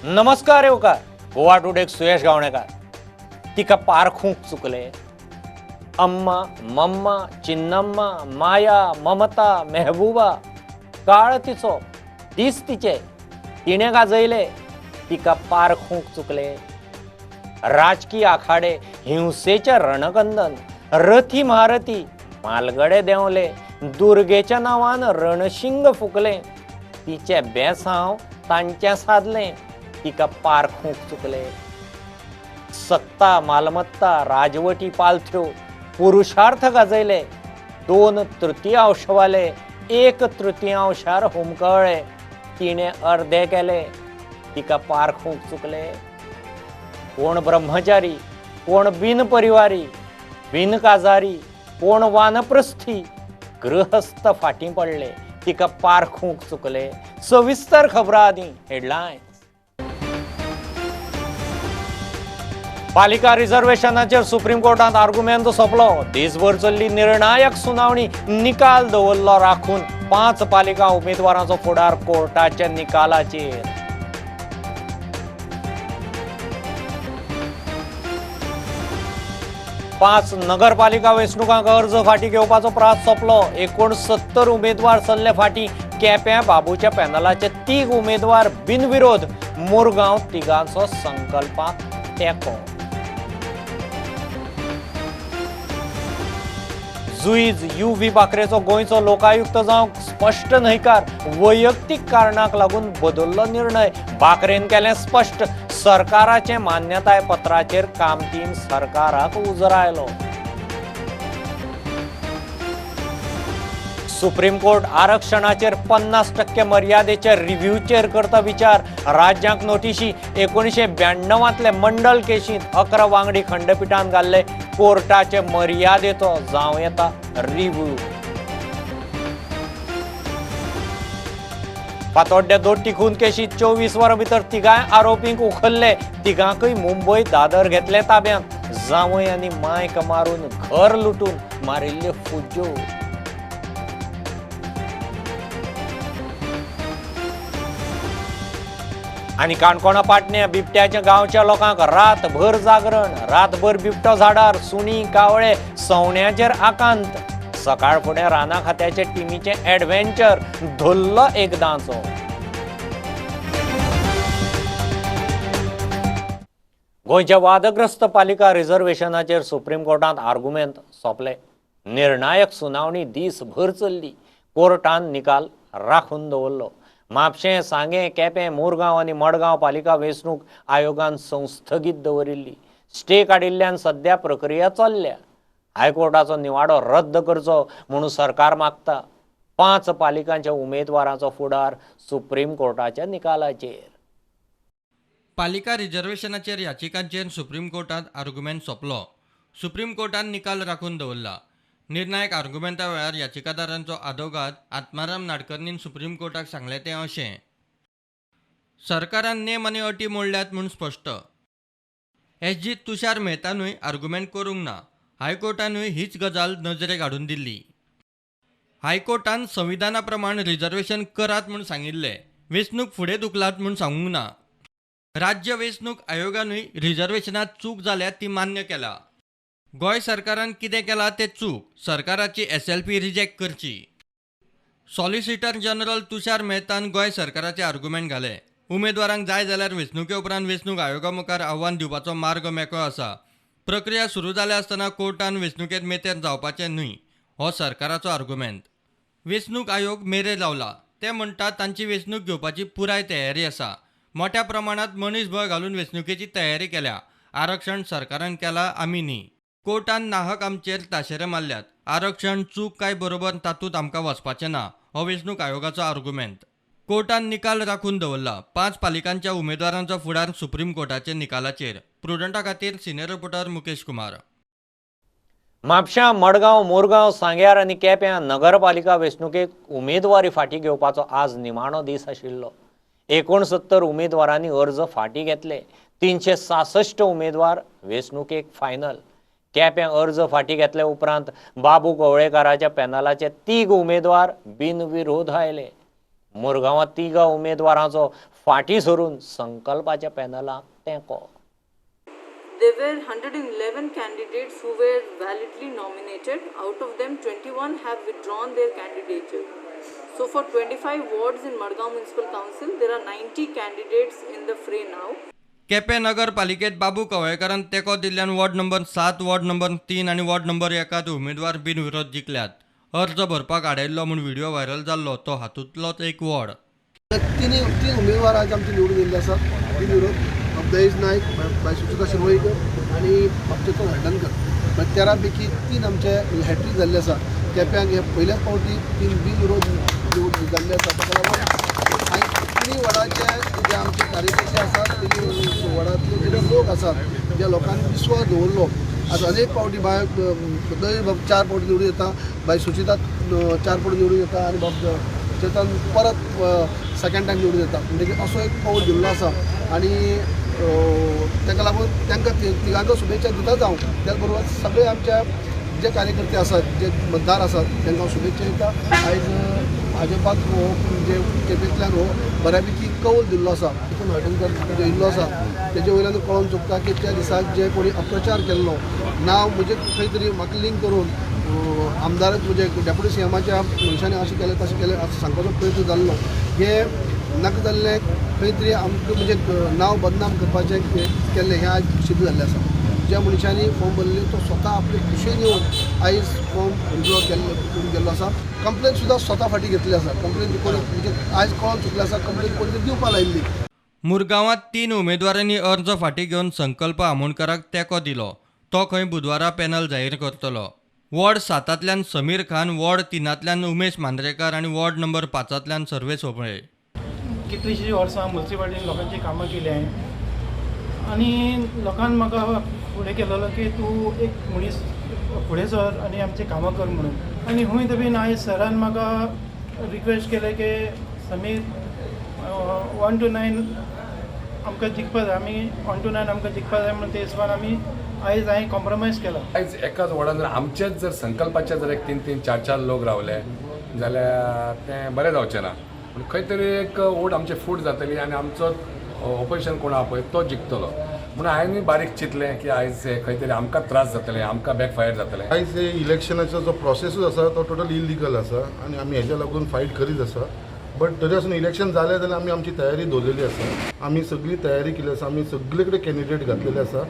नमस्कार येवकार गोवा टुडेक सुयश गावणेकार तिका पारखूंक चुकले अम्मा मम्मा चिन्नम्मा माया ममता मेहबूबा काळ तिचो दीस तिचे तिणे गाजयले तिका पारखूंक चुकले राजकीय आखाडे हिंसेचे रणकंदन रथी महारथी मालगडे देंवले दुर्गेच्या नावान रणशिंग फुकले तिचे बेसांव तांचे साधले तिका पारखूंक चुकले सत्ता मालमत्ता राजवटी पालथ्यो पुरुषार्थ गाजयले 2/3 1/3 हुमकळ्ळे तिणे अर्धे केले तिका पारखूंक चुकले कोण ब्रह्मचारी कोण बिनपरिवारी बिनकाजारी कोण वानप्रस्थी गृहस्थ फाटीं पडले तिका पारखूंक चुकले सविस्तर खबरां आदी हेडलायन्स पालिका रिझर्वेशनाचेर सुप्रीम कोर्टात आर्ग्युमेंट सोंपलो दिसभर चल्ली निर्णायक सुनावणी निकाल दवरलो राखून 5 पालिका उमेदवारांचो फुडार कोर्टाच्या निकालाचेर पाच नगरपालिका वेंचणुकांक अर्ज फाटीं घेवपाचो प्रास सोंपलो 69 उमेदवार सरले फाटीं केप्यां बाबूच्या पॅनलाचे 3 उमेदवार बिनविरोध मुरगांव तिगांचो संकल्पाक तेंको जुईज UV बाकरेचो गोंयचो लोकायुक्त जावंक स्पश्ट न्हयकार वैयक्तीक कारणाक लागून बदल्लो निर्णय बाकरेन केलें स्पश्ट सरकाराचे मान्यताय पत्राचेर कामतीन सरकाराक उजरायलो सुप्रीम कोर्ट आरक्षणाचेर 50% मर्यादेचे रिव्ह्यूचेर करता विचार राज्यांक नोटीशी 1992तले मंडल केशींत 11 वांगडी खंडपीठान घाल्ले कोर्टाचे मर्यादेचो जावं येता रिव्ह्यू फातोड्ड्या दोट्टी खून केशींत 24 वरां भितर तिगाय आरोपींक उखल्ले तिगांकय मुंबय दादर घेतले ताब्यांत जावय आनी मायक मारून घर लुटून मारिल्ल्यो फुज्यो आनी काणकोणा पाटण्या बिबट्याच्या गांवच्या लोकांक रातभर जागरण रातभर बिबटो झाडार सुणी कावळे सवण्याचेर आकांत सकाळ फुडें राना खात्याचे टिमीचे एडव्हेंचर धुल्लो एकदांचो गोंयच्या वादग्रस्त पालिका रिझर्वेशनाचेर सुप्रीम कोर्टांत आर्ग्युमेंट सोंपले निर्णायक सुनावणी दिसभर चल्ली कोर्टान निकाल राखून दवरलो म्हापशें सांगें केपें मुरगांव आनी मडगांव पालिका वेंचणूक आयोगान संस्थगीत दवरिल्ली स्टे काडिल्ल्यान सध्या प्रक्रिया चल्ल्या हायकोर्टाचो निवाडो रद्द करचो म्हणून सरकार मागता 5 पालिकांच्या उमेदवारांचो फुडार सुप्रीम कोर्टाच्या निकालाचेर पालिका रिझर्वेशनाचेर याचिकांचेर सुप्रीम कोर्टात आर्ग्युमेंट सोंपलो सुप्रीम कोर्टान निकाल राखून दवरला निर्णायक आर्ग्युमेंटा वेळार याचिकादारांचो आदवोगाद आत्माराम नाडकर्णीन सुप्रीम कोर्टाक सांगलें तें अशें सरकारान नेम आनी अटी मोडल्यात म्हूण स्पश्ट SG तुषार मेहतानूय आर्ग्युमेंट करूंक ना हायकोर्टानूय हीच गजाल नजरेक हाडून दिल्ली हायकोर्टान संविधाना प्रमाण रिझर्वेशन करात म्हूण सांगिल्लें वेंचणूक फुडें धुकलात म्हूण सांगूंक ना राज्य वेंचणूक आयोगानूय रिझर्वेशनात चूक जाल्या ती मान्य केला गोंय सरकारान कितें केलां तें चूक सरकाराची SLP रिजेक्ट करची सॉलिसिटर जनरल तुषार मेहतान गोंय सरकाराचे आर्ग्युमेंट घाले उमेदवारांक जाय जाल्यार वेंचणुके उपरांत वेंचणूक आयोगा मुखार आव्हान दिवपाचो मार्ग मेकळो आसा प्रक्रिया सुरू जाल्या आसतना कोर्टान वेंचणुकेंत मेतेर जावपाचें न्हय हो सरकाराचो आर्ग्युमेंट वेंचणूक आयोग मेरेर लावला ते म्हणटात तांची वेंचणूक घेवपाची पुराय तयारी आसा मोठ्या प्रमाणात मनीसबळ घालून वेंचणुकेची तयारी केल्या आरक्षण सरकारान केलां आमी न्ही कोर्टान नाहक आमचेर ताशेरे मारल्यात आरक्षण चूक काय बरोबर तातूंत आमकां वचपाचें ना हो वेंचणूक आयोगाचो आर्ग्युमेंट कोर्टान निकाल राखून दवरला 5 पालिकांच्या उमेदवारांचो फुडार सुप्रीम कोर्टाच्या निकालाचेर प्रुडंटा खातीर सिनियर रिपोर्टर मुकेश कुमार म्हापशां मडगांव मुरगांव सांग्यार आनी केप्यां नगरपालिका वेंचणुकेक उमेदवारी फाटीं घेवपाचो आज निमाणो दीस आशिल्लो 69 उमेदवारांनी अर्ज फाटीं घेतले 366 उमेदवार वेंचणुकेक फायनल केप्यां अर्ज फाटीं घेतले उपरांत बाबू कवळेकाराच्या पॅनलाचे 3 उमेदवार बिनविरोध आयले मुरगांवात तिगा उमेदवारांचो फाटी सरून संकल्पाच्या पॅनलाक तेंको. There were 111 candidates who were validly nominated. Out of them, 21 have withdrawn their candidature. So for 25 wards in Madgaon Municipal Council, there are 90 candidates in the fray now. Quepem नगरपालिकेत बाबू कवळेकरान तेको दिल्ल्यान वॉर्ड नंबर 7, वॉर्ड नंबर 3 आनी ward number 1 उमेदवार बिनविरोध जिखल्यात. अर्ज भरपाक आडायल्लो म्हूण video viral जाल्लो तो हातूंतलोच एक वॉर्ड. तीन उमेदवार आज आमचे निवडून येयल्ले आसात. बिनविरोध अब्दाईज नायक, बाय सुचिता शिरवळीकर आनी बापचेतो हळदणकर. 13 पैकी 3 आमचे हॅट्रीक जाल्ले आसा. केप्यांक हे पयल्याच फावटी 3 बिनविरोध निवड जाल्ले आसा. ताका लागून आनी तिनूय वॉर्डाचे जे आमचे कार्यकर्ते आसात, तिनूय वॉर्डांतले जे लोक आसात, ज्या लोकांनी विश्वास दवरलो, आज अनेक फावटी बाय 4 फावटी निवडून येता, बाय सुचिता 4 फावटी निवडून येता आनी बाब चेतन परत सेकंड टायम निवडून येता. म्हणजे असो एक पावल दिल्लो आसा आनी ताका लागून तांकां तिगांचो शुभेच्छा दितात हांव. त्याच बरोबर सगळे आमच्या जे कार्यकर्ते आसात, जे मतदार आसात, तांकां हांव शुभेच्छा दिता. आयज भाजपाक हो म्हणजे केपेंतल्यान हो बऱ्यापैकी कौल दिल्लो आसा. तितून हळदणकर जो येयल्लो आसा तेजे वयल्यान कळोवन चुकता की त्या दिसाक जे कोणी अप्रचार केल्लो, नांव म्हणजे खंय तरी म्हाका लिंक करून आमदार म्हणजे डेप्युटी सीएमाच्या मनशांनी अशें केलें तशें केलें असं सांगपाचो प्रयत्न जाल्लो. हे नाका जाल्लें खंय तरी आमकां म्हणजे नांव बदनाम करपाचें केल्लें हें आज सिद्ध जाल्लें आसा. ज्या मनशांनी फॉर्म भरले तो स्वता आपले खुशेन येवन आयज फॉर्म विड्रॉ करून गेल्लो आसा. कंप्लेन सुद्दां स्वता फाटी घेतली आसा. कंप्लेन कोणी म्हणजे आयज कळोन चुकलें आसा, कंप्लेन कोणी तरी दिवपा लायिल्ली. मुरगांवात 3 उमेदवारांनी अर्ज फाटी घेवन संकल्प आमोणकराक तेको दिलो. तो खंय बुधवारा पॅनल जाहीर करतलो. वॉर्ड 7तल्यान समीर खान, वॉर्ड 3तल्यान उमेश मांद्रेकार आनी वॉर्ड नंबर 5तल्यान सर्वेश होबळे. कितलींशीं वर्सां म्युन्सिपालिटीन लोकांची कामां केली हांवें आनी लोकांन म्हाका फुडें केलेलो की तूं एक मनीस फुडें सर आनी आमची कामां कर म्हणून. आनी हूंय बीन आयज सरान म्हाका रिक्वेस्ट केलें की समीर 1 to 9 आमकां जिखपा जाय, आमी 1 to 9 आमकां जिखपा जाय म्हणून ते हिसपान आमी आयज हांवें कॉम्प्रोमायज केला. आयज एकाच वॉर्डान जर आमचेच जर संकल्पाचे जर एक 3-3, 4-4 लोक रावले जाल्यार तें बरें जावचें ना. पूण खंय तरी एक वोट आमचे फूट जातली आनी आमचो ऑपोजिशन कोण आहा पळय तो जिखतलो. म्हणून हांवें बारीक चिंतलें की आयज खंय तरी आमकां त्रास जातले, आमकां बॅकफायर जातले. आयज इलेक्शनाचो जो प्रोसेसूच आसा तो टोटल इलिगल आसा आनी आमी हेज्या लागून फायट करीत आसा. बट तरी आसून इलेक्शन जालें जाल्यार आमी आमची तयारी दवरलेली आसा. आमी सगळी तयारी केली आसा. आमी सगळे कडेन कॅन्डिडेट घातलेले आसा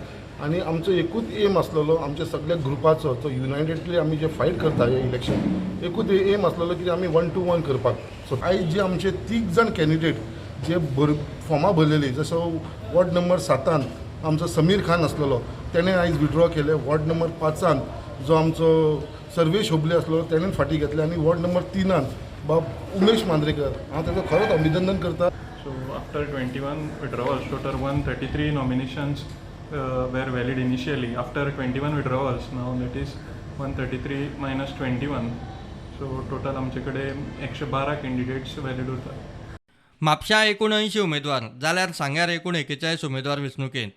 आनी आमचो एकूच एम आसलेलो आमच्या सगळ्या ग्रुपाचो जो युनायटेडली आमी जे फायट करता हे इलेक्शन, एकूच एम आसलेलो की आमी 1 to 1 करपाक. सो आयज जे आमचे 3 जाण कॅन्डिडेट जे फॉर्मां भरलेली, जसो वॉर्ड नंबर 7 आमचो समीर खान आसलेलो तेणें आयज विड्रॉ केले. वॉर्ड नंबर 5 जो आमचो सर्वेश होबले आसलो तेणें फाटी घेतले आनी वॉर्ड नंबर 3 बाब उमेश मांद्रेकर, हांव ताचो खरोच अभिनंदन करता. So after 21 withdrawals, total 133 nominations were valid initially. After 21 withdrawals, now that is 133 minus 21. So total आमचे कडेन 112 कॅन्डिडेट्स वॅलिड उरतात. म्हापशां 79 उमेदवार जाल्यार सांग्यार एकूण 41 उमेदवार वेंचणुकेंत.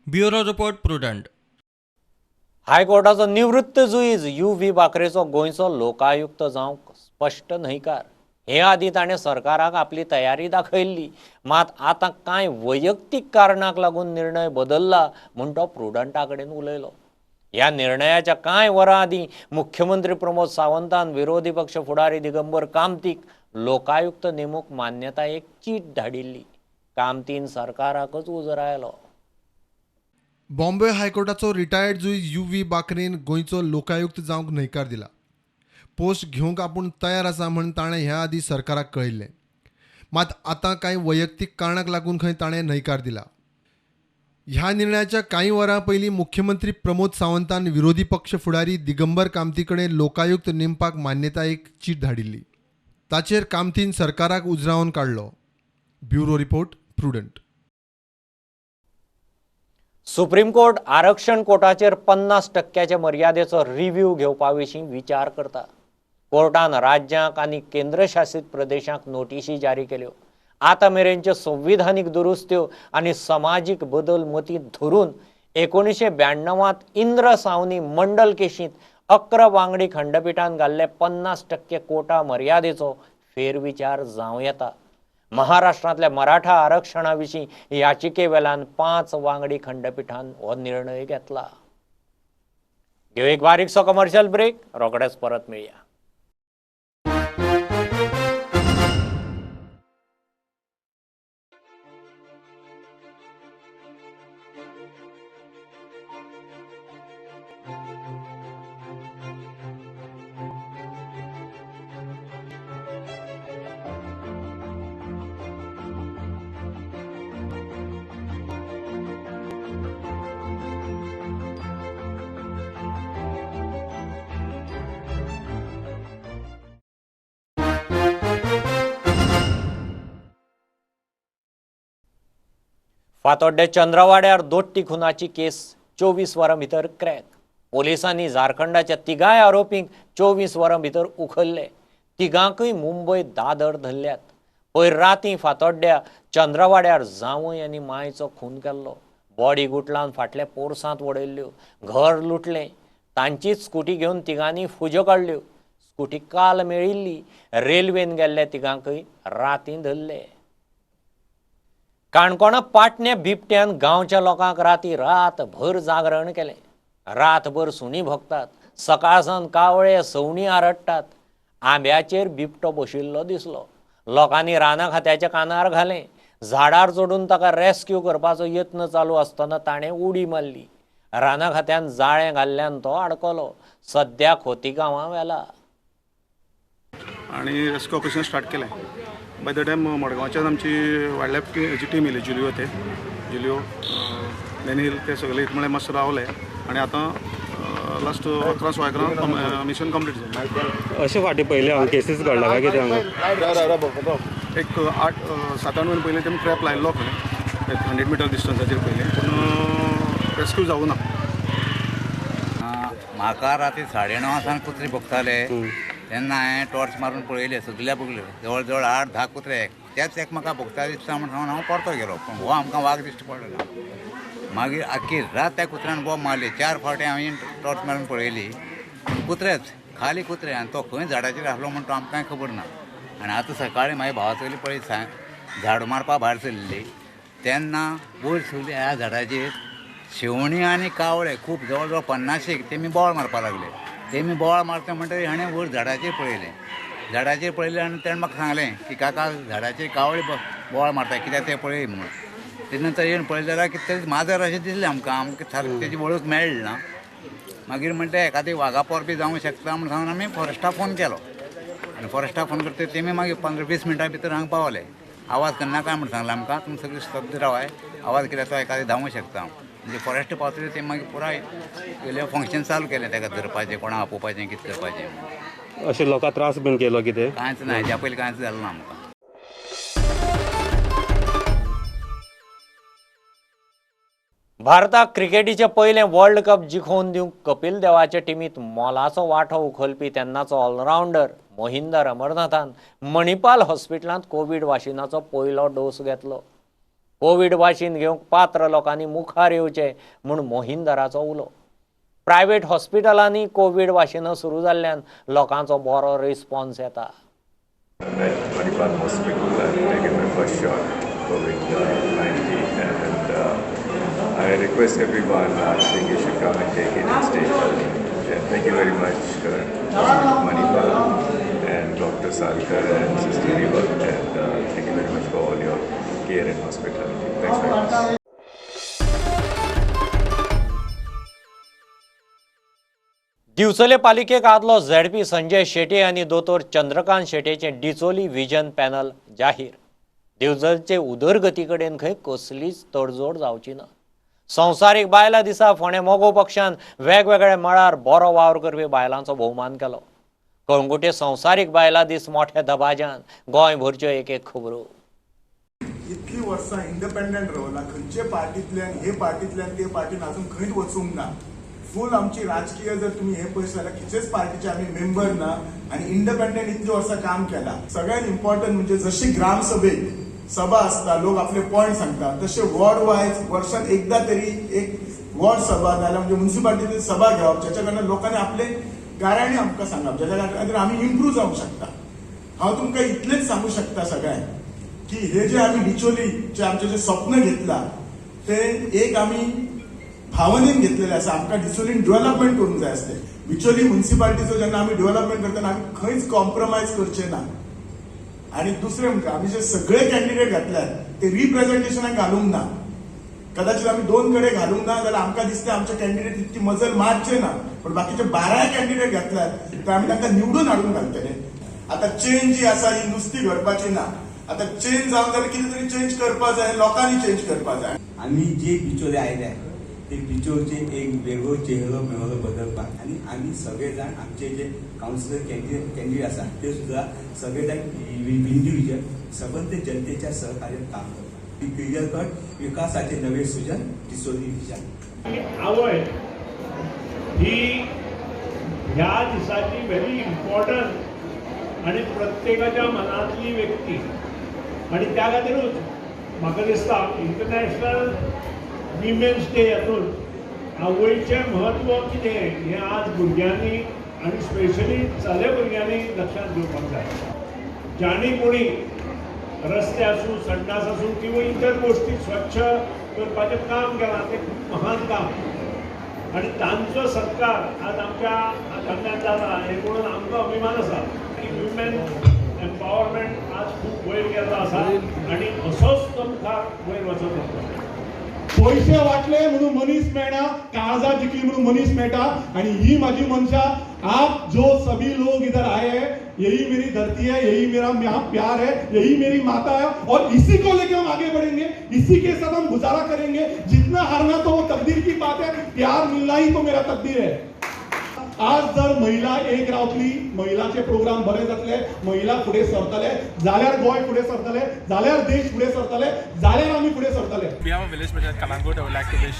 Bureau report prudent. हायकोर्टाचो निवृत्त जुईज UV बाकरेचो गोंयचो लोकायुक्त जावंक स्पश्ट न्हयकार. हे आदीं ताणें सरकाराक आपली तयारी दाखयल्ली, मात आतां कांय वैयक्तीक कारणाक लागून निर्णय बदलला म्हूण तो प्रुडंटा कडेन उलयलो. ह्या निर्णयाच्या कांय वरां आदीं मुख्यमंत्री प्रमोद सावंतान विरोधी पक्ष फुडारी दिगंबर कामतीक लोकायुक्त नेमूंक मान्यतायेक चीट धाडिल्ली. कामतीन सरकाराकच उजरायलो. बॉम्बे हायकोर्टाचो रिटायर्ड जुईज UV बाकरेन गोंयचो लोकायुक्त जावंक न्हयकार दिला. पोस्ट घेवंक आपूण तयार आसा म्हूण ताणें ह्या आदीं सरकाराक कळयल्लें, मात आतां कांय वैयक्तीक कारणाक लागून खंय ताणें न्हयकार दिला. ह्या निर्णयाच्या कांय वरां पयलीं मुख्यमंत्री प्रमोद सावंतान विरोधी पक्ष फुडारी दिगंबर कामती कडेन लोकायुक्त नेमपाक मान्यतायेक चीट धाडिल्ली. ताचेर कामतीन सरकाराक उजरावन काडलो. Bureau report prudent. Supreme court आरक्षण कोटाचेर 50% मर्यादेचो रिव्ह्यू घेवपा विशीं विचार करता. कोर्टान राज्यांक आनी केंद्रशासीत प्रदेशांक नोटीशी जारी केल्यो. आतां मेरेनच्यो संविधानीक दुरुस्त्यो आनी समाजीक बदल मतींत धरून 1992 इंद्र सावनी मंडल केशींत 11 वांगडी खंडपिठान घाल्ले 50% कोटा मर्यादेचो फेरविचार जावं येता. महाराष्ट्रांतल्या मराठा आरक्षणाविशीं याचिके वेल्यान 5 वांगडी खंडपीठान हो निर्णय घेतला. घेऊ एक बारीकसो कमर्शियल ब्रेक, रोखडेच परत मेळया. फातोड्डे चंद्रवाड्यार दोट्टी खुनाची केस 24 वरां भितर क्रॅक. पोलिसांनी झारखंडाच्या तिगाय आरोपींक 24 वरां भितर उखल्ले. तिगांकय मुंबय दादर धरल्यात. पयर रातीं फातोड्ड्या चंद्रवाड्यार जावय आनी मायचो खून केल्लो. बॉडी गुटलावन फाटल्या पोरसांत वडयल्ल्यो. घर लुटलें. तांचीच स्कुटी घेवन तिगांनी फुज्यो काडल्यो. स्कुटी काल मेळिल्ली. रेल्वेन गेल्ले तिगांकय रातीं धरले. काणकोणा पाटण्या बिबट्यान गांवच्या लोकांक राती रातभर जागरण केलें. रातभर सुणी भोगतात. सकाळसान कावळे सवणी आरडटात. आंब्याचेर बिबटो बशिल्लो दिसलो. लोकांनी रानां खात्याच्या कानार घालें. झाडार चडून ताका रेस्क्यू करपाचो यत्न चालू आसतना ताणें उडी मारली. रानां खात्यान जाळें घाल्ल्यान तो आडकलो. सद्या खोतीगांवां व्हेला. आणि रेस्क्यू ऑपरेशन स्टार्ट केलें. बाय द टायम मडगांवच्यान आमची वायल्ड लायफ हेची टीम येयली. जुलियो डेनियल ते सगळे म्हळ्यार मातशे रावले आणि आतां लास्ट 11 मिशन कंप्लीट जालें. अशें फाटी पयले हांगा केसीस घडला काय कितें हांगा? एक 7-8 वर पयलीं तेमी ट्रॅप लायल्लो खंय 100 मिटर डिस्टन्साचेर पयलीं, पूण रेस्क्यू जावूं ना. म्हाका राती 9:30 कुत्री भोगताले तेन्ना हांवें टॉर्च मारून पळयले. सगळ्या बगल्यो जवळ जवळ 8-10 कुत्रे त्याच म्हाका भोगता दिसता म्हणून हांव परतो गेलो. पूण हो आमकां वाग दिश्टी पडलो ना. मागीर आख्खी रात त्या कुत्र्यान बोब मारली. 4 फावटी हांवें टॉर्च मारून पळयली. कुत्रेच खाली कुत्रे आनी तो खंय झाडाचेर आसलो म्हण तो आमकां खबर ना. आनी आतां सकाळीं म्हाज्या भावा चली पळय झाड मारपा भायर सरलेली तेन्ना वयर सगळी ह्या झाडाचेर शेवणी आनी कावळे खूब जवळ जवळ 50 तेमी बोवाळ मारपा लागले. तेमी बोवाळ मारता म्हणटकीर हाणें वयर झाडाचेर पळयलें आनी तेणें म्हाका सांगलें की काका झाडाचेर कावळे बोवाळ मारता कित्याक तें पळय म्हणून. ते नंतर येवन पळयलें जाल्यार कितें माजर अशें दिसलें आमकां सारकें तेजी वळख मेळ्ळी ना. मागीर म्हणटा एखादी वागापोर बी जावंक शकता म्हूण सांगून आमी फॉरेस्टा फोन केलो. आनी फॉरेस्टा फोन करता तेमी मागीर 15-20 मिनटां भितर हांगा पावले. आवाज करनाका म्हूण सांगलें आमकां. तुमी सगळीं स्तब्ध रावाय. आवाज केल्यार तो एखादी धांवूंक शकता. म्हणजे फॉरेस्ट पावतले ते मागीर पुराय केलें फंक्शन चालू केलें ताका धरपाचें कोणाक आपोवपाचें कितें करपाचें. अशें लोकांक त्रास बीन केलो कितें? कांयच ना. हेज्या पयलीं कांयच जालें ना आमकां. भारताक क्रिकेटीचें पयलें वर्ल्ड कप जिखोवन दिवंक कपिल देवाचे टिमींत मोलाचो वांटो उखलपी तेन्नाचो ऑलरावंडर मोहिंदर अमरनाथान मणिपाल हॉस्पिटलांत कोवीड वाशिनाचो पयलो डोस घेतलो. कोवीड वाशीन घेवंक पात्र लोकांनी मुखार येवचें म्हूण मोहिंदराचो उलो. प्रायवेट हॉस्पिटलांनी कोवीड वाशिनां सुरू जाल्ल्यान लोकांचो बरो रिस्पॉन्स येता. Manipal Hospital, I've taken my first shot, COVID-19, and I request everyone, I think you should come and take it and stay healthy. And thank you very much, Manipal and Dr. Salkar and Sister Riva, and thank you very much for all your care and hospitality. Thanks very much. दिवचले पालिकेक आदलो ZP Sanjay Shete आनी दोतोर Chandrakant शेटेचें Dicholi vision panel जाहीर. दिवचलचे उदरगती कडेन खंय कसलीच तडजोड जावची ना. संवसारीक बायलां दिसा फोंड्या मोगो पक्षान वेगवेगळ्या मळार बरो वावर करपी बायलांचो भोवमान केलो. कळंगुटे संवसारीक बायलां दीस मोठ्या दबाज्यान गोंयभरच्यो एक खबरो. इतली वर्सां इंडिपेंडंट रावला. खंयचे पार्टींतल्यान हे पार्टींतल्यान ते पार्टीन अजून खंयच वचूंक ना. फूल आमची राजकीय जर तुम्ही हे पळयत जाल्यार खंयचेच पार्टीचे आमी मेंबर ना आणि इंडिपेंडंट इतली वर्सां काम केला. सगळ्यात इम्पॉर्टंट म्हणजे जशी ग्रामसभेक सभा असता लोक आपले पॉइंट सांगतात तसे वॉर्ड वायज वर्षात एकदा तरी एक वॉर्ड सभा नाल्यार म्हणजे म्युन्सिपालिटीची सभा घेवप ज्याच्या कारणान लोकांनी आपले गाऱ्यांनी आमकां सांगप ज्याच्या खातीर आमी इम्प्रूव्ह जावंक शकता. हांव तुमकां इतलेंच सांगू शकता सगळ्यांक की हे जे आमी बिचोलीचे आमचे जे स्वप्न घेतला ते एक आमी भावनेन घेतलेले आसा. आमकां बिचोलीन डेव्हलपमेंट करूंक जाय आसलें. बिचोली म्युन्सिपालिटीचो जेन्ना आमी डेव्हलपमेंट करतना आमी खंयच कॉम्प्रोमायज करचे ना. आणि दुसरें म्हणजे आमी जे सगळे कॅन्डिडेट घातल्यात ते रिप्रेझेंटेशनाक घालूंक ना. कदाचित आमी 2 कडेन घालूंक ना जाल्यार आमकां दिसता आमचे कॅन्डिडेट इतकी मजल मारचे ना. पण बाकीचे 12 कॅन्डिडेट घातल्यात तर आमी तांकां निवडून हाडून घालतले. आता चेंज जी आसा ही नुस्ती घडपाची ना. आता चेंज जावन जाल्यार कितें तरी चेंज करपा जाय, लोकांनी चेंज करपा जाय. आमी जे बिचोले आयल्या ते बिचोलचे एक वेगळो चेहरो मेळो बदलपाक आणि आमी सगळे जाण आमचे जे काउन्सिलर कॅन्डिडेट आसा ते सुद्धा सगळे जाण इंडिव्हिज्युअल सबंध जनतेच्या सहकार्यात काम करतात. क्लियर कट विकासाचे नवे सुजन दिसोली विजन. आवय ही ह्या दिसाची व्हेरी इम्पॉर्टंट आणि प्रत्येकाच्या मनातली व्यक्ती आणि त्या खातीरूच म्हाका दिसता इंटरनॅशनल विमेन्स डे हातून आवयचें म्हत्व कितें हें आज भुरग्यांनी आनी स्पेशली चले भुरग्यांनी लक्षात घेवपाक जाय. जाणी कोणी रस्ते आसूं, संडास आसूं किंवा इतर गोश्टी स्वच्छ करपाचें काम केलां तें खूब महान काम आणि तांचो सत्कार आज आमच्या हातांतल्यान जाला हें पळोवन आमकां अभिमान आसा की विमेन एम्पावरमेंट आज खूब वयर गेल्लो आसा आणि असोच तो मुखार वयर वचत वता. पैसे वाटले म्हणून मनीस मेळना, काळजा जिखली म्हणून मनीस मेळटा. आणि ही माझी मनशा, आप जो सभी लोग इधर आए हैं, यही मेरी धरती है, यही मेरा प्यार है, यही मेरी माता है और इसी को लेकर हम आगे बढ़ेंगे, इसी के साथ हम गुजारा करेंगे. जितना हारना तो वो तकदीर की बात है, प्यार मिलना ही तो मेरा तकदीर है. आज जर महिला एक रावतली, महिलाचे प्रोग्राम बरे जातले, महिला फुडें सरतले जाल्यार गोंय फुडें सरतले, जाल्यार देश फुडें सरतले, जाल्यार आमी फुडें सरतले. We have a village project Kalangut. I would like to wish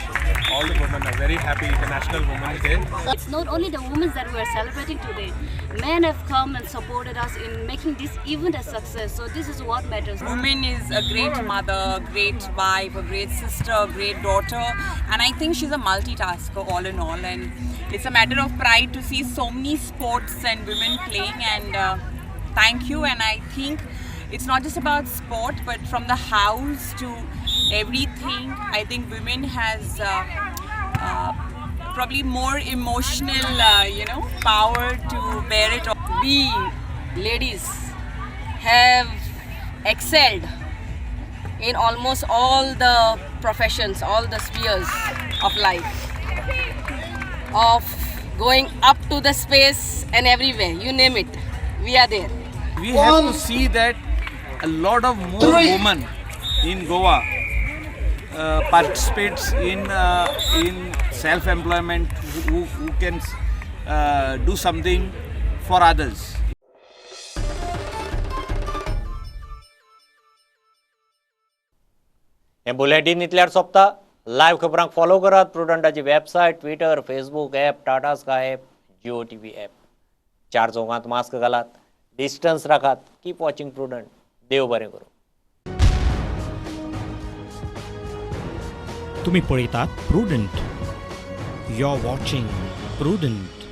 all the women a very happy International Women's Day. It's not only the women that we are celebrating today. Men have come and supported us in making this event a success. So this is what matters. Woman is a great mother, great wife, a great sister, a great daughter, and I think she's a multitasker all in all. And it's a matter of pride to see so many sports and women playing. And thank you. And I think it's not just about sport, but from the house to everything. I think women has probably more emotional, power to bear it all. We ladies have excelled in almost all the professions, all the spheres of life, of going up to the space and everywhere, you name it, we are there. We have to see that a lot of more women in Goa participates in self-employment, who can do something for others. हे bulletin इतल्यार सोंपता. Live खबरांक follow करात प्रुडंटाची website, Twitter, Facebook app, Tata sky app, Jio TV app. 4 चौगांत mask घालात, distance राखात. Keep watching Prudent. देव बरें करूं. तुम्ही पळयतात Prudent. You are watching prudent.